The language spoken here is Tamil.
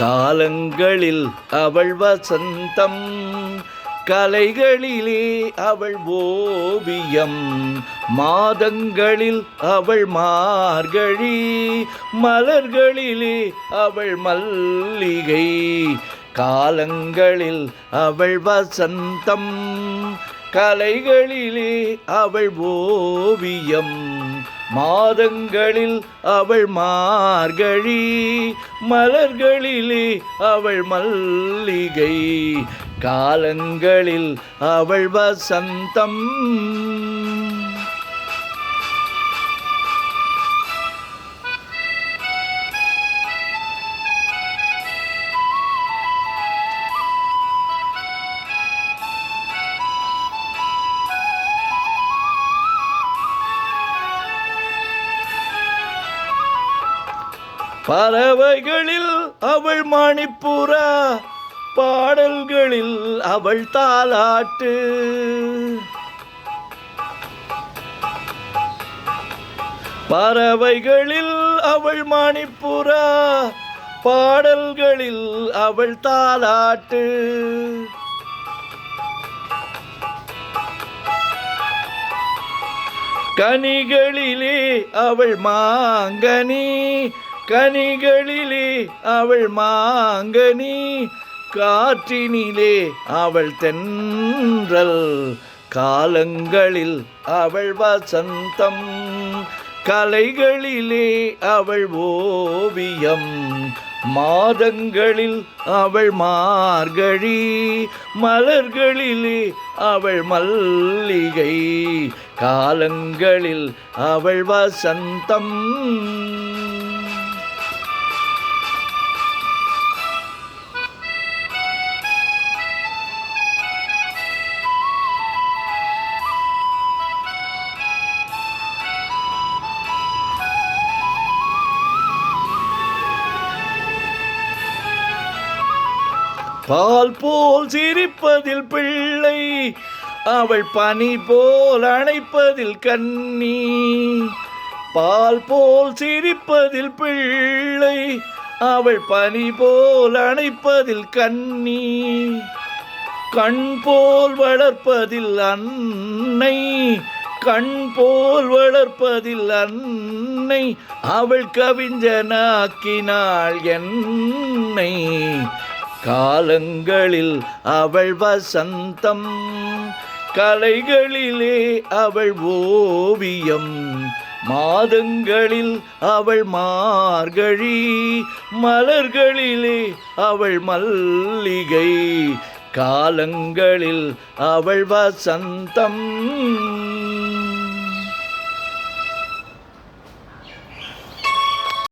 காலங்களில் அவள் வசந்தம், கலைகளிலே அவள் ஓவியம். மாதங்களில் அவள் மார்கழி, மலர்களிலே அவள் மல்லிகை. காலங்களில் அவள் வசந்தம், கலைகளிலே அவள் ஓவியம். மாதங்களில் அவள் மார்கழி, மலர்களிலே அவள் மல்லிகை. காலங்களில் அவள் வசந்தம். பறவைகளில் அவள் மணிப்புறா, பாடல்களில் அவள் தாலாட்டு. பறவைகளில் அவள் மணிப்புறா, பாடல்களில் அவள் தாலாட்டு. கனிகளிலே அவள் மாங்கனி, கனிகளிலே அவள் மாங்கனி. காற்றினிலே அவள் தென்றல். காலங்களில் அவள் வசந்தம், கலைகளிலே அவள் ஓவியம். மாதங்களில் அவள் மார்கழி, மலர்களிலே அவள் மல்லிகை. காலங்களில் அவள் வசந்தம். பால் போல் சிரிப்பதில் பிள்ளை, அவள் பனி போல் அணைப்பதில் கண்ணி. பால் போல் சிரிப்பதில் பிள்ளை, அவள் பனி போல் அணைப்பதில் கண்ணி. கண் போல் வளர்ப்பதில் அன்னை, கண் போல் வளர்ப்பதில் அன்னை. அவள் கவிஞனாக்கினாள் என்னை. காலங்களில் அவள் வசந்தம், கலைகளிலே அவள் ஓவியம். மாதங்களில் அவள் மார்கழி, மலர்களிலே அவள் மல்லிகை. காலங்களில் அவள் வசந்தம்.